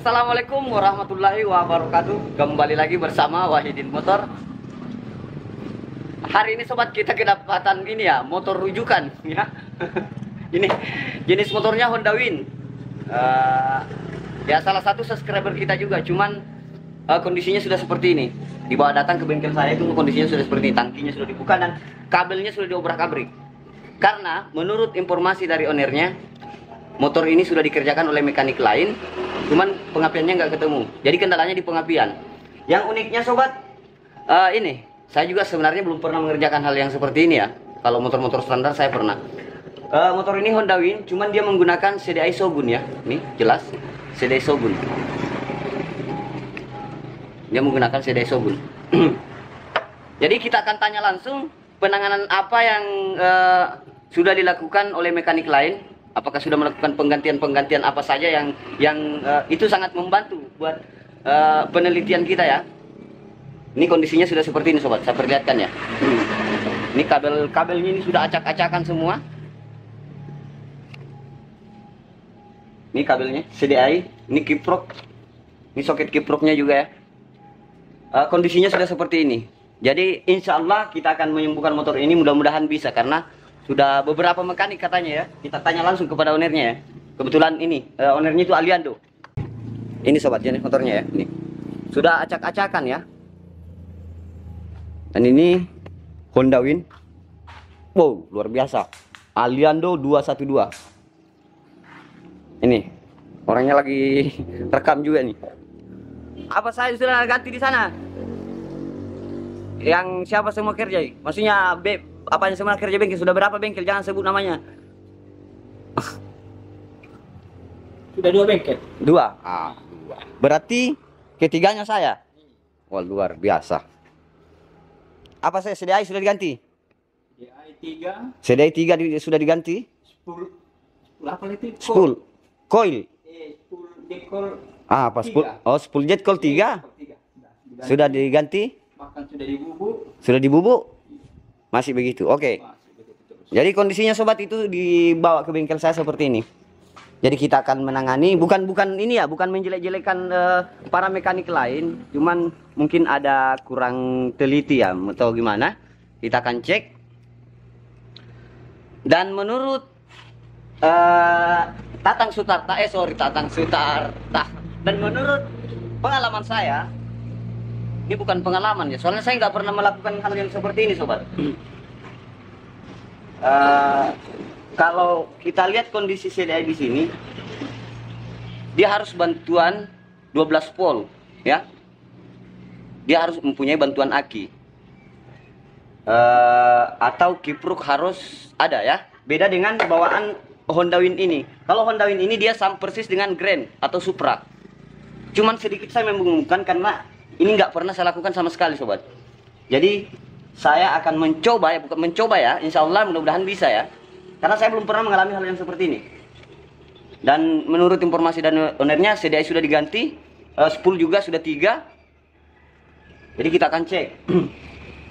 Assalamualaikum warahmatullahi wabarakatuh. Kembali lagi bersama Wahidin Motor. Hari ini sobat, kita kedapatan ini ya, motor rujukan ya. Ini jenis motornya Honda Win. Ya salah satu subscriber kita juga, cuman kondisinya sudah seperti ini. Dibawa datang ke bengkel saya itu kondisinya sudah seperti ini. Tangkinya sudah dibuka dan kabelnya sudah diobrak-abrik. Karena menurut informasi dari ownernya, motor ini sudah dikerjakan oleh mekanik lain, cuman pengapiannya nggak ketemu. Jadi kendalanya di pengapian. Yang uniknya sobat, ini saya juga sebenarnya belum pernah mengerjakan hal yang seperti ini ya. Kalau motor-motor standar saya pernah. Motor ini Honda Win, cuman dia menggunakan CDI Shogun ya. Nih jelas CDI Shogun. Dia menggunakan CDI Shogun. Jadi kita akan tanya langsung penanganan apa yang sudah dilakukan oleh mekanik lain. Apakah sudah melakukan penggantian apa saja yang itu sangat membantu buat penelitian kita ya. Ini kondisinya sudah seperti ini sobat, saya perlihatkan ya. Ini kabelnya ini sudah acak-acakan semua. Ini kabelnya CDI, ini kiprok, ini soket kiproknya juga ya. Kondisinya sudah seperti ini. Jadi insya Allah kita akan menyembuhkan motor ini, mudah-mudahan bisa, karena sudah beberapa mekanik katanya ya. Kita tanya langsung kepada ownernya ya. Kebetulan ini ownernya itu Aliando. Ini sobat jenis motornya ya. Ini sudah acak-acakan ya. Dan ini Honda Win. Wow, luar biasa. Aliando 212. Ini orangnya lagi rekam juga nih. Apa saya sudah ganti di sana? Yang siapa semua kerja? Maksudnya apanya semua kerja bengkel? Sudah berapa bengkel? Jangan sebut namanya. Sudah 2 bengkel. 2. Dua. Berarti ketiganya saya. Wah, luar biasa. Apa saya CDI sudah diganti? CDI 3 sudah diganti? Spool apa itu? Spool coil. Spool jet coil. Apa spool? Oh, spool jet coil 3. Sudah diganti? Bahkan sudah dibubuk. Sudah dibubuk? Masih begitu. Oke. Jadi kondisinya sobat itu dibawa ke bengkel saya seperti ini. Jadi kita akan menangani, bukan ini ya, bukan menjelek-jelekan para mekanik lain, cuman mungkin ada kurang teliti ya atau gimana. Kita akan cek. Dan menurut Tatang Sutarta, dan menurut pengalaman saya, ini bukan pengalaman ya, soalnya saya nggak pernah melakukan hal yang seperti ini sobat. Kalau kita lihat kondisi CDI di sini, dia harus bantuan 12 volt ya. Dia harus mempunyai bantuan aki. Atau kipruk harus ada ya. Beda dengan bawaan Honda Win ini. Kalau Honda Win ini dia sama persis dengan Grand atau Supra. Cuman sedikit saya membingungkan karena ini nggak pernah saya lakukan sama sekali sobat. Jadi saya akan mencoba ya, bukan mencoba ya, insya Allah mudah-mudahan bisa ya. Karena saya belum pernah mengalami hal yang seperti ini. Dan menurut informasi dan ownernya CDI sudah diganti, spool juga sudah 3. Jadi kita akan cek.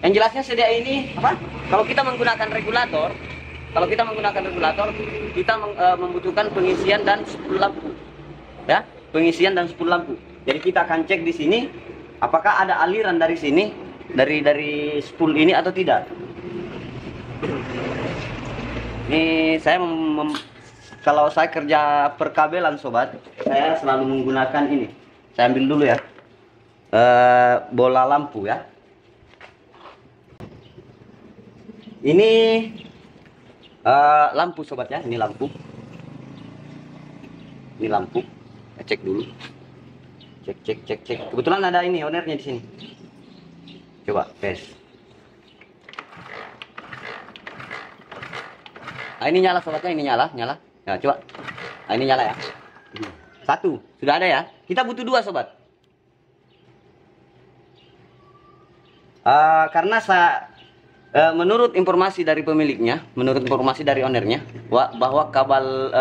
Yang jelasnya CDI ini apa? Kalau kita menggunakan regulator, kita membutuhkan pengisian dan spool lampu. Ya, pengisian dan spool lampu. Jadi kita akan cek di sini apakah ada aliran dari sini, dari spool ini atau tidak. Ini saya kalau saya kerja perkabelan sobat, saya selalu menggunakan ini. Saya ambil dulu ya, bola lampu ya. Ini lampu sobat ya, ini lampu. Ini lampu. Saya cek dulu. Cek. Kebetulan ada ini ownernya di sini. Coba tes. Nah, ini nyala sobatnya, ini nyala. Nah, coba. Nah, ini nyala ya. 1, sudah ada ya. Kita butuh 2 sobat. Karena menurut informasi dari pemiliknya, menurut informasi dari ownernya, bahwa kabel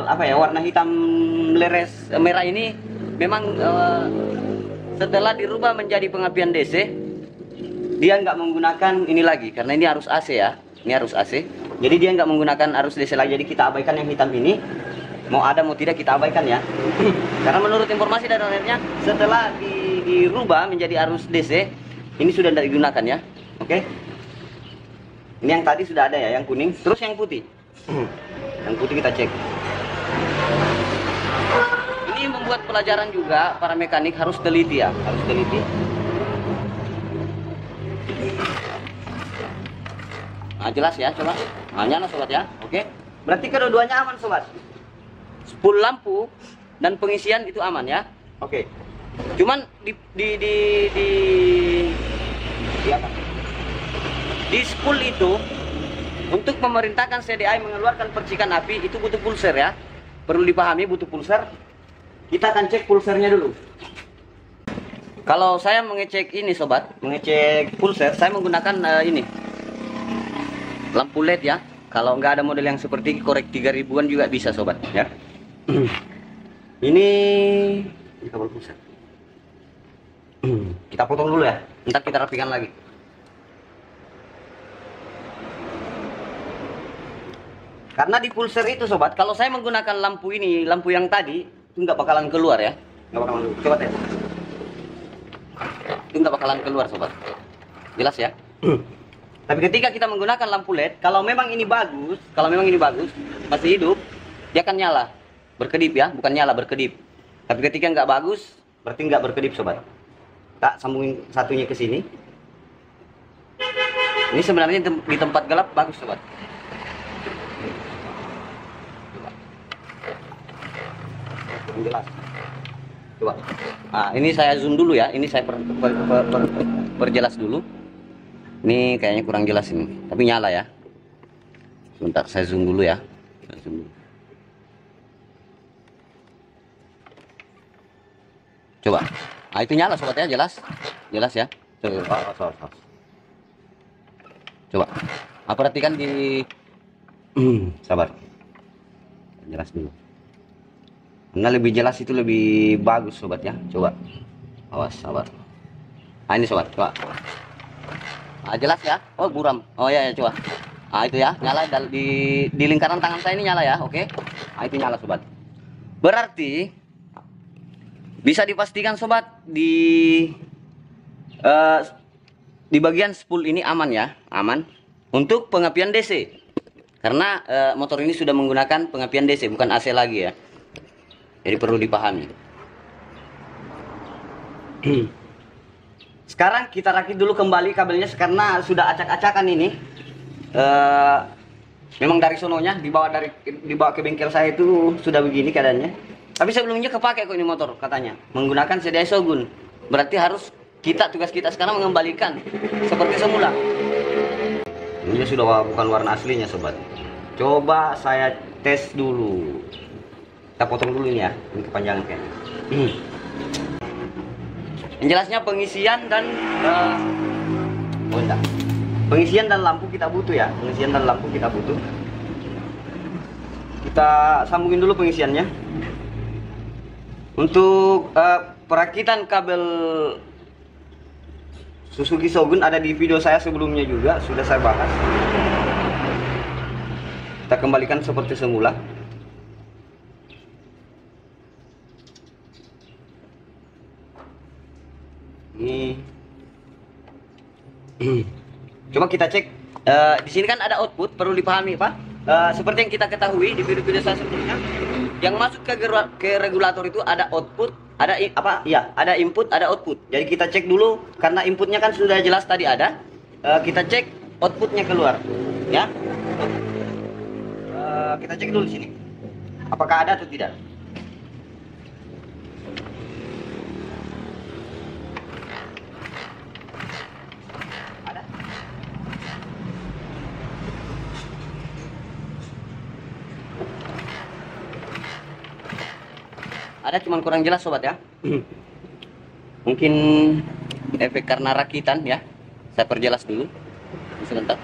apa ya, warna hitam leres merah ini memang setelah dirubah menjadi pengapian DC, dia nggak menggunakan ini lagi karena ini arus AC ya, ini arus AC. Jadi dia nggak menggunakan arus DC lagi. Jadi kita abaikan yang hitam ini. Mau ada mau tidak kita abaikan ya. Karena menurut informasi dari ownernya, setelah dirubah menjadi arus DC, ini sudah tidak digunakan ya. Oke. Ini yang tadi sudah ada ya, yang kuning. Terus yang putih. Yang putih kita cek. Ini membuat pelajaran juga para mekanik harus teliti ya, harus teliti. Nah, jelas ya, coba. Nah, nyala sobat ya. Oke. Berarti kedua-duanya aman sobat. Spool lampu dan pengisian itu aman ya. Oke. Cuman di spool itu untuk memerintahkan CDI mengeluarkan percikan api itu butuh pulser ya. Perlu dipahami butuh pulser. Kita akan cek pulsernya dulu. Kalau saya mengecek ini sobat, mengecek pulser, saya menggunakan ini lampu LED ya. Kalau nggak ada model yang seperti korek 3000-an juga bisa sobat ya. Ini kabel pulser. Kita potong dulu ya. Ntar kita rapikan lagi. Karena di pulser itu sobat, kalau saya menggunakan lampu ini, lampu yang tadi itu nggak bakalan keluar ya. Nggak bakalan keluar. Coba tes. Itu nggak bakalan keluar sobat. Jelas ya. Tapi ketika kita menggunakan lampu LED, kalau memang ini bagus, masih hidup, dia akan nyala, berkedip ya, bukan nyala berkedip. Tapi ketika nggak bagus, berarti nggak berkedip sobat. Tak sambungin satunya ke sini. Ini sebenarnya di tempat gelap bagus sobat. Jelas. Coba. Nah, ini saya zoom dulu ya. Ini saya perjelas dulu. Ini kayaknya kurang jelas ini, tapi nyala ya. Sebentar saya zoom dulu ya. Coba. Nah, itu nyala sobat ya, jelas. Jelas ya. Coba. Perhatikan di sabar. Jelas dulu. Karena lebih jelas itu lebih bagus sobat ya. Coba. Awas, sabar. Nah, ini sobat, coba. Nah, jelas ya. Oh, buram. Oh ya, coba. Nah, itu ya, nyala di lingkaran tangan saya ini nyala ya. Oke. Nah, itu nyala sobat. Berarti bisa dipastikan sobat di bagian spool ini aman ya, aman untuk pengapian DC. Karena motor ini sudah menggunakan pengapian DC, bukan AC lagi ya. Jadi perlu dipahami. Sekarang kita rakit dulu kembali kabelnya karena sudah acak-acakan ini. Memang dari sononya dibawa ke bengkel saya itu sudah begini keadaannya. Tapi sebelumnya kepake kok ini motor katanya. Menggunakan CDI Shogun. Berarti harus tugas kita sekarang mengembalikan seperti semula. Ini sudah bukan warna aslinya sobat. Coba saya tes dulu. Kita potong dulu ini ya, ini kepanjangan kayaknya. Yang jelasnya pengisian dan pengisian dan lampu kita butuh ya. Pengisian dan lampu kita butuh. Kita sambungin dulu pengisiannya. Untuk perakitan kabel Suzuki Shogun ada di video saya sebelumnya juga, sudah saya bahas. Kita kembalikan seperti semula. Ini coba kita cek. Di sini kan ada output, perlu dipahami Pak. Seperti yang kita ketahui di video-video saya sebelumnya, yang masuk ke regulator itu ada output, ada ada input, ada output. Jadi kita cek dulu karena inputnya kan sudah jelas tadi ada. Kita cek outputnya keluar, ya. Kita cek dulu di sini, apakah ada atau tidak. Ada, cuman kurang jelas sobat ya. Mungkin efek karena rakitan ya. Saya perjelas dulu sebentar.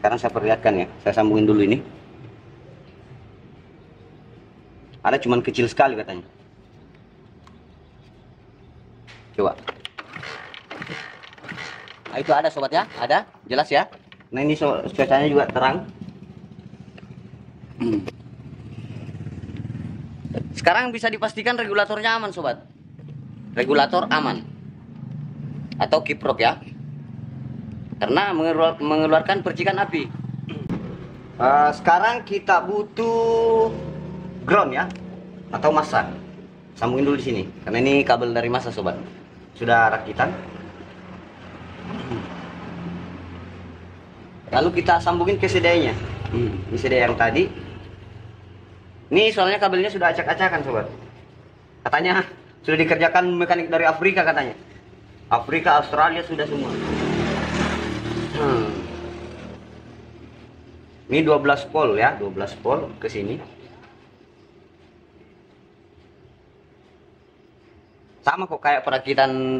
Sekarang saya perlihatkan ya. Saya sambungin dulu ini. Ada, cuman kecil sekali katanya. Coba. Nah, itu ada sobat ya, ada, jelas ya. Nah, ini cuacanya juga terang. Sekarang bisa dipastikan regulatornya aman sobat. Regulator aman atau kiprok ya, karena mengeluarkan percikan api. Sekarang kita butuh ground ya, atau massa. Sambungin dulu di sini karena ini kabel dari massa sobat. Sudah rakitan. Lalu kita sambungin ke CDI nya. Ini CDI yang tadi. Ini soalnya kabelnya sudah acak-acakan sobat. Katanya sudah dikerjakan mekanik dari Afrika katanya. Afrika, Australia sudah semua. Ini 12 volt ya, 12 volt ke sini. Sama kok kayak perakitan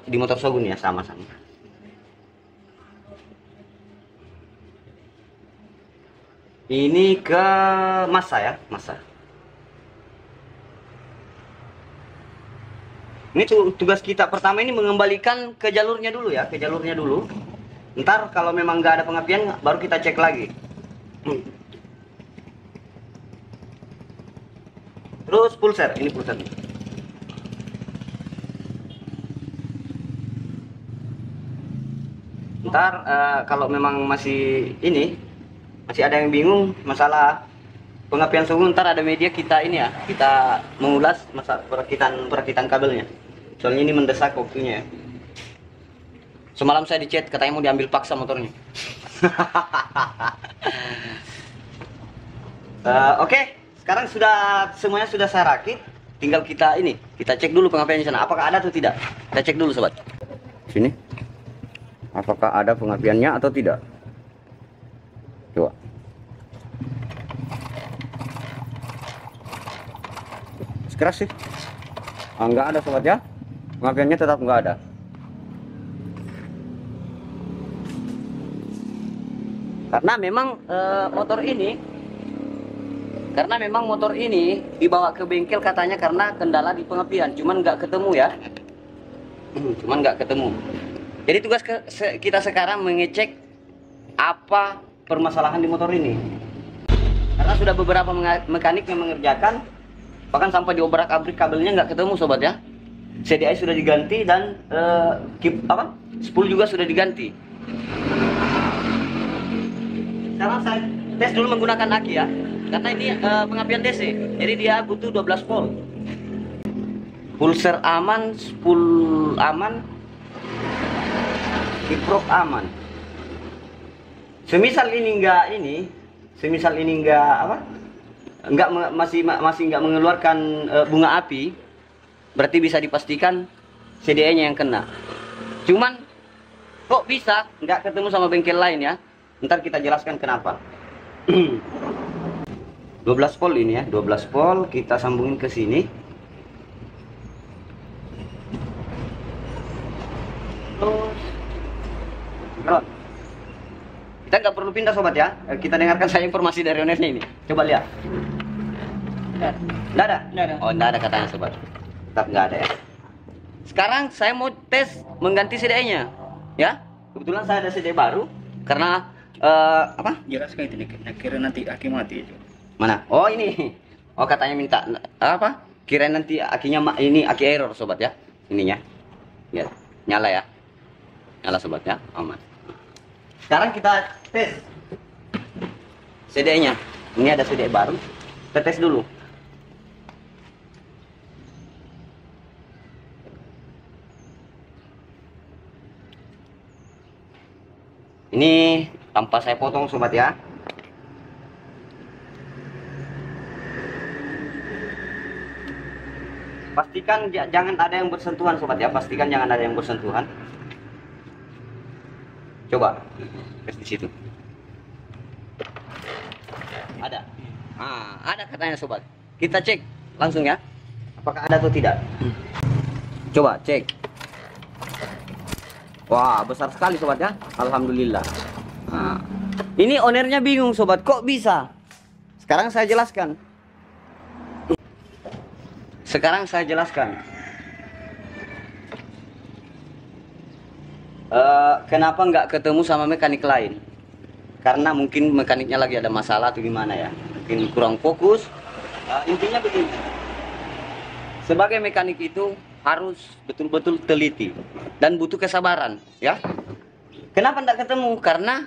di motor Shogun ya, sama-sama. Ini ke massa ya, massa. Ini tugas kita pertama ini mengembalikan ke jalurnya dulu ya, ke jalurnya dulu. Ntar kalau memang nggak ada pengapian, baru kita cek lagi. Terus pulser, ini pulser. Ntar kalau memang masih ada yang bingung masalah pengapian suhu, ntar ada media kita ini ya, kita mengulas masalah perakitan kabelnya. Soalnya ini mendesak waktunya ya. Semalam saya di chat katanya mau diambil paksa motornya. Oke, sekarang semuanya sudah saya rakit. Tinggal kita cek dulu pengapiannya sana. Apakah ada atau tidak? Kita cek dulu sobat. Sini. Apakah ada pengapiannya atau tidak? Coba. Keras sih. Enggak ada sobat ya. Pengapiannya tetap enggak ada. Karena memang motor ini dibawa ke bengkel katanya karena kendala di pengapian, cuman nggak ketemu ya. Jadi tugas kita sekarang mengecek apa permasalahan di motor ini. Karena sudah beberapa mekanik yang mengerjakan, bahkan sampai diobrak-abrik kabelnya nggak ketemu sobat ya. CDI sudah diganti dan spool juga sudah diganti. Sekarang saya tes dulu menggunakan aki ya, karena ini pengapian DC, jadi dia butuh 12 volt. Pulser aman, spool aman, kiprok aman. Semisal ini masih nggak mengeluarkan bunga api, berarti bisa dipastikan CDI-nya yang kena. Cuman kok bisa nggak ketemu sama bengkel lain ya? Ntar kita jelaskan kenapa. 12 volt ini ya, 12 volt kita sambungin ke sini. Terus kita nggak perlu pindah sobat ya. Kita dengarkan saya informasi dari ownernya ini. Coba lihat. Nggak ada. Oh, nggak ada katanya sobat. Tetap nggak ada ya. Sekarang saya mau tes mengganti CDI-nya, ya. Kebetulan saya ada CDI baru karena Jelas kayak itu, kira nanti aki mati itu. Mana? Oh ini. Oh katanya minta kirain nanti akinya ini aki error sobat ya. Ininya. Ya, nyala ya. Nyala sobat ya. Aman. Sekarang kita tes CDI-nya. Ini ada CDI baru. Kita tes dulu. Ini tanpa saya potong sobat ya. Pastikan jangan ada yang bersentuhan sobat ya. Pastikan jangan ada yang bersentuhan. Coba tes di situ. Ada. Ada katanya sobat. Kita cek langsung ya. Apakah ada atau tidak? Coba cek. Wah, besar sekali sobat ya. Alhamdulillah. Ini ownernya bingung sobat, kok bisa? Sekarang saya jelaskan. Kenapa nggak ketemu sama mekanik lain? Karena mungkin mekaniknya lagi ada masalah atau gimana ya. mungkin kurang fokus. Intinya begini, sebagai mekanik itu harus betul-betul teliti dan butuh kesabaran, ya. Kenapa tidak ketemu? Karena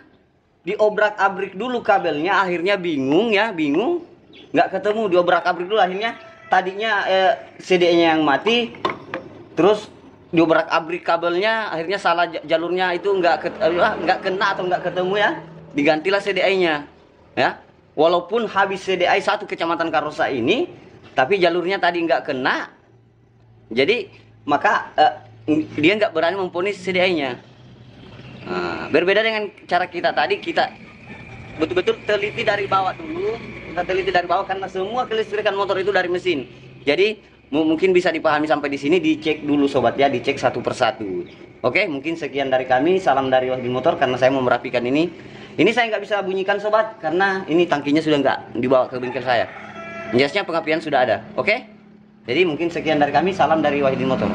diobrak-abrik dulu kabelnya, akhirnya bingung, nggak ketemu, diobrak-abrik dulu, akhirnya tadinya CDE-nya yang mati, terus diobrak-abrik kabelnya, akhirnya salah jalurnya itu nggak kena atau nggak ketemu, ya, digantilah CDI-nya, ya. Walaupun habis CDI satu kecamatan Karosa ini, tapi jalurnya tadi nggak kena, jadi maka dia nggak berani memvonis CDI-nya. Berbeda dengan cara kita tadi, kita betul-betul teliti dari bawah dulu, kita teliti dari bawah karena semua kelistrikan motor itu dari mesin. Jadi mungkin bisa dipahami sampai di sini, dicek dulu sobat ya, dicek satu persatu. Oke, mungkin sekian dari kami, salam dari Wahdi Motor, karena saya mau merapikan ini. Ini saya nggak bisa bunyikan sobat, karena ini tangkinya sudah nggak dibawa ke bengkel saya. Jasnya pengapian sudah ada, oke? Jadi mungkin sekian dari kami, salam dari Wahdi Motor.